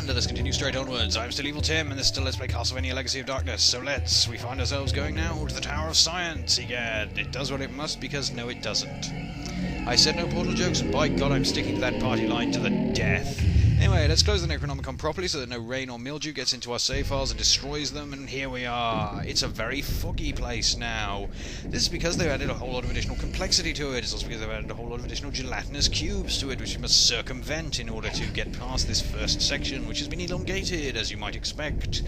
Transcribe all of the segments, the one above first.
And let us continue straight onwards. I'm still Evil Tim, and this is still Let's Play Castlevania Legacy of Darkness. So we find ourselves going now to the Tower of Science. Egad, it does what it must, because no it doesn't. I said no portal jokes, and by God I'm sticking to that party line to the death. Anyway, let's close the Necronomicon properly so that no rain or mildew gets into our save files and destroys them, and here we are. It's a very foggy place now. This is because they've added a whole lot of additional complexity to it. It's also because they've added a whole lot of additional gelatinous cubes to it, which you must circumvent in order to get past this first section, which has been elongated, as you might expect.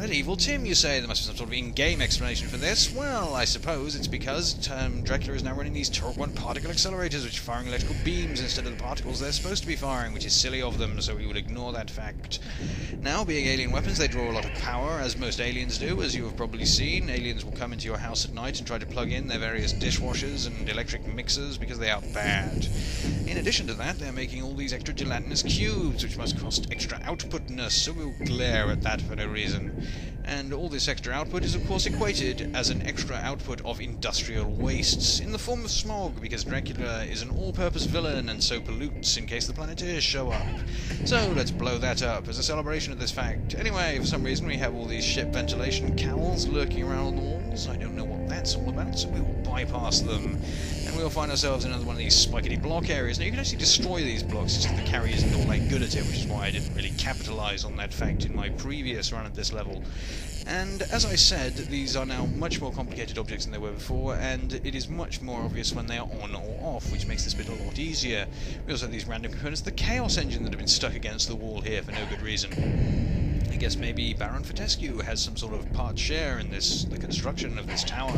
But Evil Tim, you say? There must be some sort of in-game explanation for this. Well, I suppose it's because Dracula is now running these Torque 1 particle accelerators, which are firing electrical beams instead of the particles they're supposed to be firing, which is silly of them, so we would ignore that fact. Now, being alien weapons, they draw a lot of power, as most aliens do, as you have probably seen. Aliens will come into your house at night and try to plug in their various dishwashers and electric mixers because they are bad. In addition to that, they're making all these extra gelatinous cubes, which must cost extra outputness, so we'll glare at that for no reason. And all this extra output is of course equated as an extra output of industrial wastes, in the form of smog, because Dracula is an all-purpose villain and so pollutes in case the Planeteers show up. So let's blow that up as a celebration of this fact. Anyway, for some reason we have all these ship ventilation cowls lurking around on the walls. I don't know what that's all about, so we will bypass them. And we'll find ourselves in another one of these spikety block areas. Now you can actually destroy these blocks, it's just the carry isn't all that good at it, which is why I didn't really capitalise on that fact in my previous run at this level. And as I said, these are now much more complicated objects than they were before, and it is much more obvious when they are on or off, which makes this bit a lot easier. We also have these random components, the Chaos Engine that have been stuck against the wall here for no good reason. I guess maybe Baron Fortescue has some sort of part share in the construction of this tower,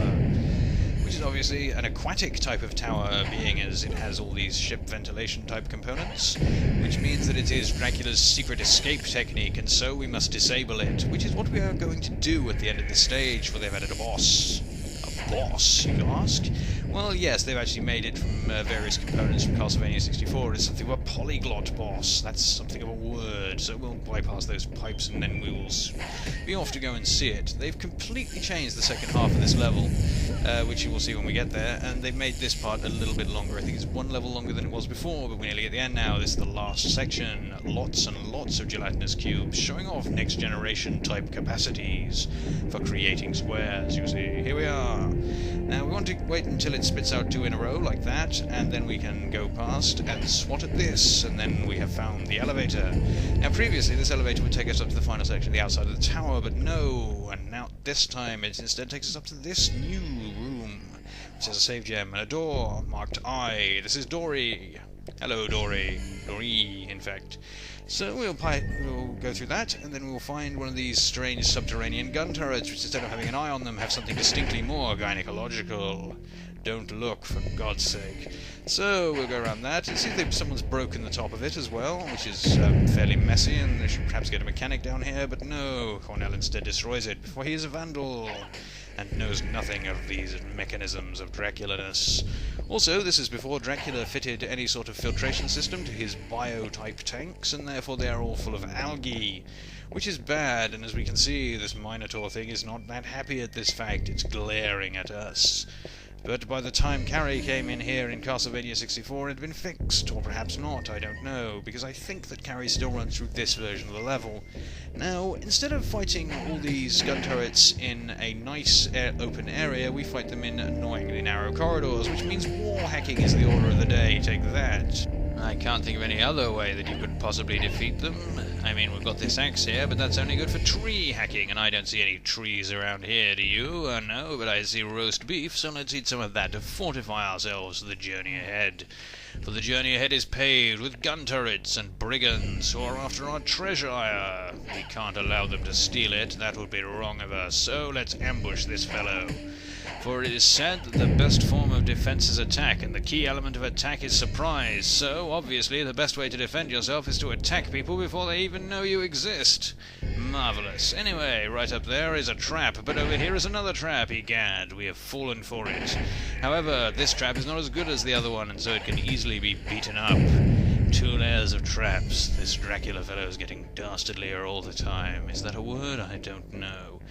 which is obviously an aquatic type of tower, being as it has all these ship ventilation type components, which means that it is Dracula's secret escape technique, and so we must disable it, which is what we are going to do at the end of this stage, for they've added a boss. A boss, you ask? Well, yes, they've actually made it from various components from Castlevania 64. It's something of a polyglot boss. That's something of a word, so we'll bypass those pipes and then we will be off to go and see it. They've completely changed the second half of this level, which you will see when we get there, and they've made this part a little bit longer. I think it's one level longer than it was before, but we're nearly at the end now. This is the last section. Lots and lots of gelatinous cubes, showing off next generation type capacities for creating squares, you see. Here we are. Now we want to wait until it spits out two in a row like that, and then we can go past and swat at this, and then we have found the elevator. Now previously this elevator would take us up to the final section, the outside of the tower, but no, and now this time it instead takes us up to this new room, which has a save gem and a door marked I. This is Dory. Hello, Dory. Dory, in fact. So we'll go through that, and then we'll find one of these strange subterranean gun turrets, which instead of having an eye on them, have something distinctly more gynecological. Don't look, for God's sake. So we'll go around that. It seems like someone's broken the top of it as well, which is fairly messy, and they should perhaps get a mechanic down here, but no, Cornell instead destroys it, for he is a vandal, and knows nothing of these mechanisms of Draculaness. Also, this is before Dracula fitted any sort of filtration system to his bio-type tanks, and therefore they are all full of algae, which is bad, and as we can see, this Minotaur thing is not that happy at this fact. It's glaring at us. But by the time Carrie came in here in Castlevania 64, it had been fixed, or perhaps not, I don't know, because I think that Carrie still runs through this version of the level. Now, instead of fighting all these gun turrets in a nice open area, we fight them in annoyingly narrow corridors, which means wall hacking is the order of the day. Take that. I can't think of any other way that you could possibly defeat them. I mean, we've got this axe here, but that's only good for tree hacking, and I don't see any trees around here, do you? No, but I see roast beef, so let's eat some of that to fortify ourselves for the journey ahead. For the journey ahead is paved with gun turrets and brigands who are after our treasure. We can't allow them to steal it, that would be wrong of us, so let's ambush this fellow. For it is said that the best form of defense is attack, and the key element of attack is surprise, so obviously the best way to defend yourself is to attack people before they even know you exist. Marvellous. Anyway, right up there is a trap, but over here is another trap, egad, we have fallen for it. However, this trap is not as good as the other one, and so it can easily be beaten up. 2 layers of traps. This Dracula fellow is getting dastardlier all the time. Is that a word? I don't know.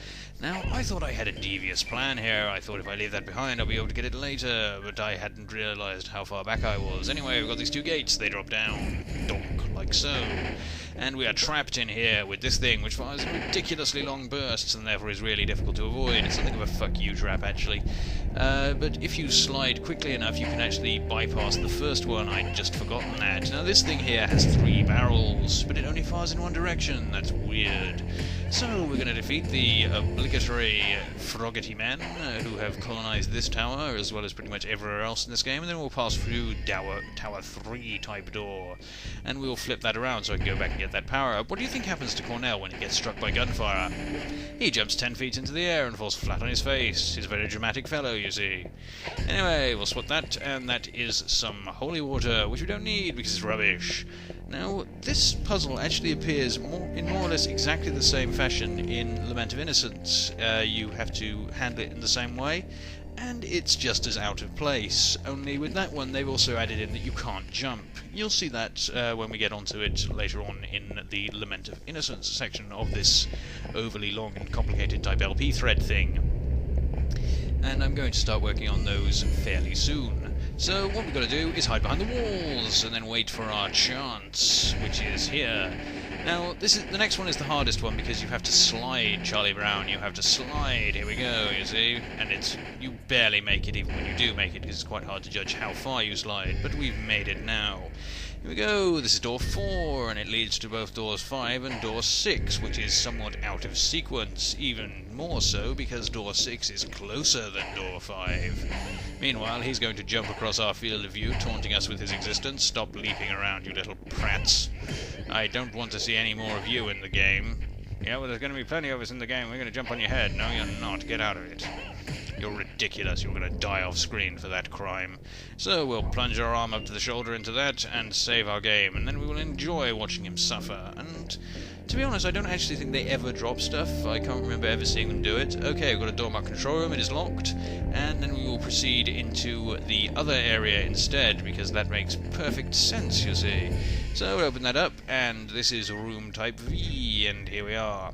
Now, I thought I had a devious plan here. I thought if I leave that behind, I'll be able to get it later, but I hadn't realised how far back I was. Anyway, we've got these 2 gates. They drop down, donk, like so. and we are trapped in here with this thing, which fires in ridiculously long bursts, and therefore is really difficult to avoid. It's something of a fuck you trap, actually. But if you slide quickly enough, you can actually bypass the first one. I'd just forgotten that. Now, this thing here has 3 barrels, but it only fires in one direction. That's weird. So, we're going to defeat the obligatory Froggetty men who have colonized this tower, as well as pretty much everywhere else in this game, and then we'll pass through Tower 3 type door, and we'll flip that around so I can go back and get that power up. What do you think happens to Cornell when he gets struck by gunfire? He jumps 10 feet into the air and falls flat on his face. He's a very dramatic fellow, you see. Anyway, we'll swap that, and that is some holy water, which we don't need because it's rubbish. Now, this puzzle actually appears in more or less exactly the same fashion in Lament of Innocence. You have to handle it in the same way, and it's just as out of place. Only with that one, they've also added in that you can't jump. You'll see that when we get onto it later on in the Lament of Innocence section of this overly long and complicated type LP thread thing. And I'm going to start working on those fairly soon. So what we've got to do is hide behind the walls and then wait for our chance, which is here. Now, the next one is the hardest one because you have to slide, Charlie Brown. You have to slide. Here we go, you see? And you barely make it even when you do make it, because it's quite hard to judge how far you slide. But we've made it now. Here we go. This is door 4, and it leads to both doors 5 and door 6, which is somewhat out of sequence. Even more so because door 6 is closer than door 5. Meanwhile, he's going to jump across our field of view, taunting us with his existence. Stop leaping around, you little prats. I don't want to see any more of you in the game. Yeah, well, there's going to be plenty of us in the game. We're going to jump on your head. No, you're not. Get out of it. You're ridiculous. You're going to die off screen for that crime. So we'll plunge our arm up to the shoulder into that and save our game, and then we will enjoy watching him suffer. And to be honest, I don't actually think they ever drop stuff. I can't remember ever seeing them do it. Okay, we've got a door marked control room. It is locked. And then we will proceed into the other area instead, because that makes perfect sense, you see. So we'll open that up, and this is room type V, and here we are.